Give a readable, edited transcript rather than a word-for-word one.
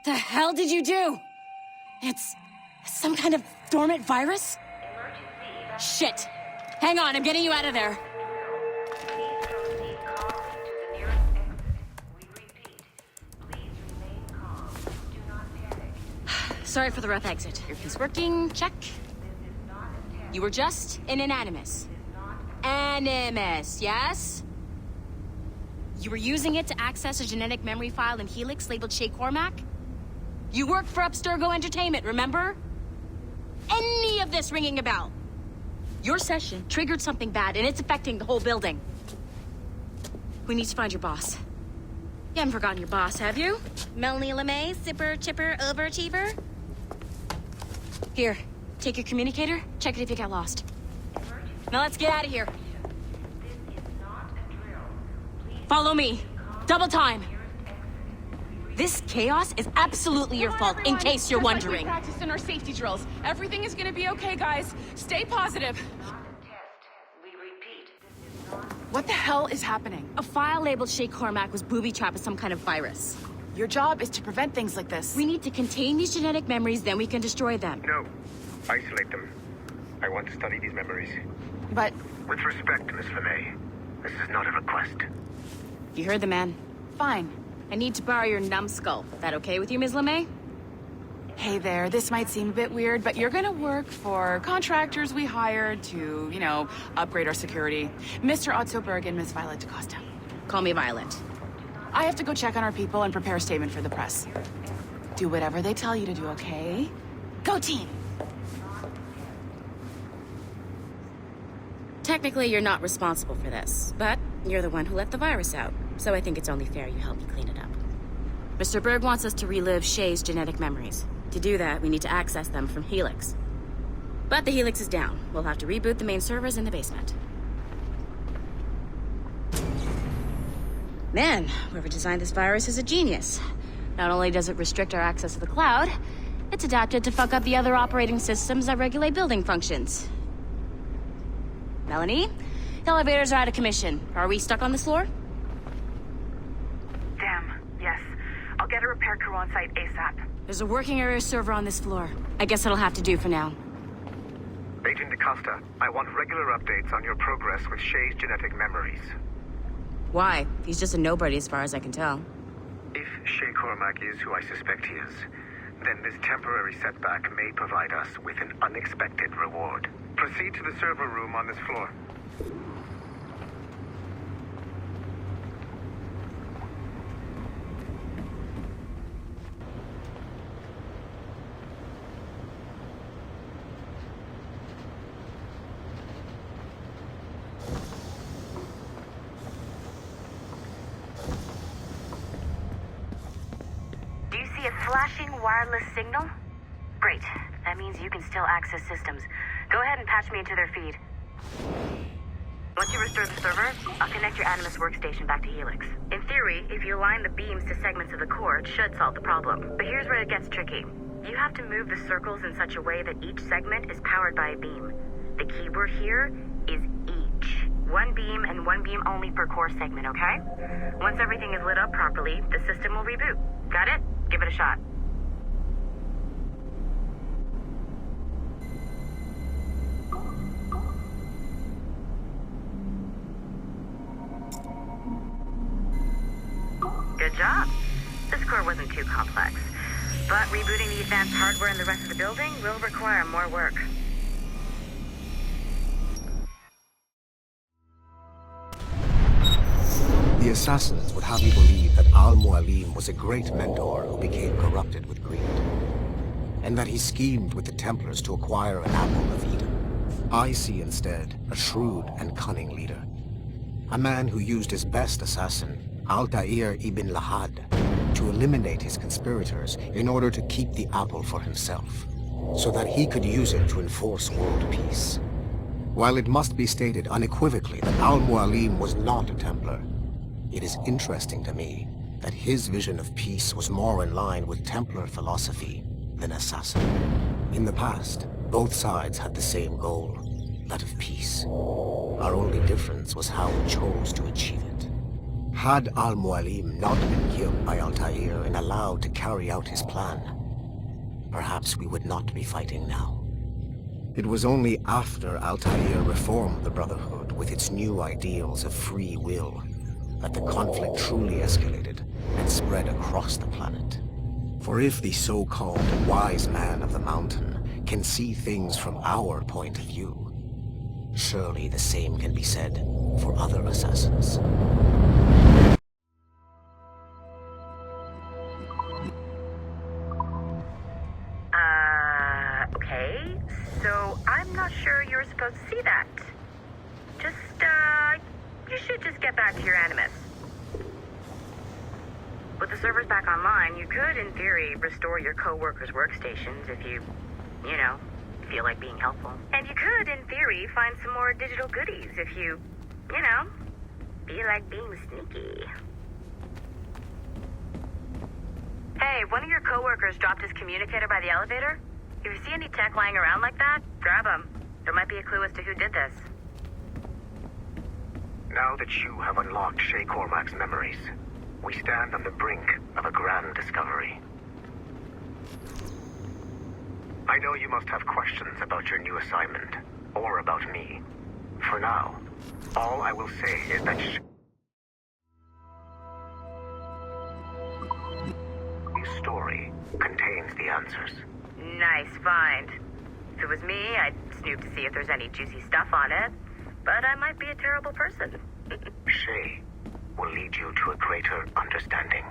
The hell did you do? It's some kind of dormant virus? Shit. Hang on, I'm getting you out of there. Sorry for the rough exit. Earpiece working, check. You were just in an Animus. Animus, yes? You were using it to access a genetic memory file in Helix labeled Shay Cormac? You worked for Abstergo Entertainment, remember? Any of this ringing a bell? Your session triggered something bad, and it's affecting the whole building. We need to find your boss. You haven't forgotten your boss, have you? Melanie LeMay, zipper, chipper, overachiever? Here, take your communicator, check it if you got lost. Now let's get out of here. Follow me. Double time. This chaos is absolutely your fault, in case you're wondering. Like we practiced in our safety drills. Everything is gonna be okay, guys. Stay positive. What the hell is happening? A file labeled Shay Cormac was booby-trapped with some kind of virus. Your job is to prevent things like this. We need to contain these genetic memories, then we can destroy them. No. Isolate them. I want to study these memories. But... With respect, Miss LeMay, this is not a request. You heard the man. Fine. I need to borrow your numbskull. That okay with you, Ms. LeMay? Hey there, this might seem a bit weird, but you're gonna work for contractors we hired to, upgrade our security. Mr. Otto Berg and Miss Violet DaCosta. Call me Violet. I have to go check on our people and prepare a statement for the press. Do whatever they tell you to do, okay? Go team! Technically, you're not responsible for this, but you're the one who let the virus out, so I think it's only fair you help me clean it up. Mr. Berg wants us to relive Shay's genetic memories. To do that, we need to access them from Helix. But the Helix is down. We'll have to reboot the main servers in the basement. Man, whoever designed this virus is a genius. Not only does it restrict our access to the cloud, it's adapted to fuck up the other operating systems that regulate building functions. Melanie, the elevators are out of commission. Are we stuck on this floor? Damn, yes. I'll get a repair crew on site ASAP. There's a working area server on this floor. I guess that'll have to do for now. Agent DaCosta, I want regular updates on your progress with Shay's genetic memories. Why? He's just a nobody as far as I can tell. If Shay Cormac is who I suspect he is, then this temporary setback may provide us with an unexpected reward. Proceed to the server room on this floor. Do you see a flashing wireless signal? Great. That means you can still access systems. Go ahead and patch me into their feed. Once you restore the server, I'll connect your Animus workstation back to Helix. In theory, if you align the beams to segments of the core, it should solve the problem. But here's where it gets tricky. You have to move the circles in such a way that each segment is powered by a beam. The keyword here is each. One beam and one beam only per core segment, okay? Once everything is lit up properly, the system will reboot. Got it? Give it a shot. Good job. This core wasn't too complex. But rebooting the advanced hardware in the rest of the building will require more work. The assassins would have you believe that Al-Mualim was a great mentor who became corrupted with greed, and that he schemed with the Templars to acquire an apple of Eden. I see instead a shrewd and cunning leader, a man who used his best assassin, Altair ibn Lahad, to eliminate his conspirators in order to keep the apple for himself, so that he could use it to enforce world peace. While it must be stated unequivocally that Al-Mualim was not a Templar, it is interesting to me that his vision of peace was more in line with Templar philosophy than assassin. In the past, both sides had the same goal, that of peace. Our only difference was how we chose to achieve it. Had Al-Mualim not been killed by Altair and allowed to carry out his plan, perhaps we would not be fighting now. It was only after Altair reformed the Brotherhood with its new ideals of free will that the conflict truly escalated and spread across the planet. For if the so-called wise man of the mountain can see things from our point of view, surely the same can be said for other assassins. Okay. So I'm not sure you're supposed to see that. You should just get back to your Animus. With the servers back online, you could, in theory, restore your co-workers' workstations if you feel like being helpful. And you could, in theory, find some more digital goodies if you feel like being sneaky. Hey, one of your co-workers dropped his communicator by the elevator. If you see any tech lying around like that, grab them. There might be a clue as to who did this. Now that you have unlocked Shay Cormac's memories, we stand on the brink of a grand discovery. I know you must have questions about your new assignment, or about me. For now, all I will say is that Shay's story contains the answers. Nice find. If it was me, I'd snoop to see if there's any juicy stuff on it. But I might be a terrible person. Shay will lead you to a greater understanding.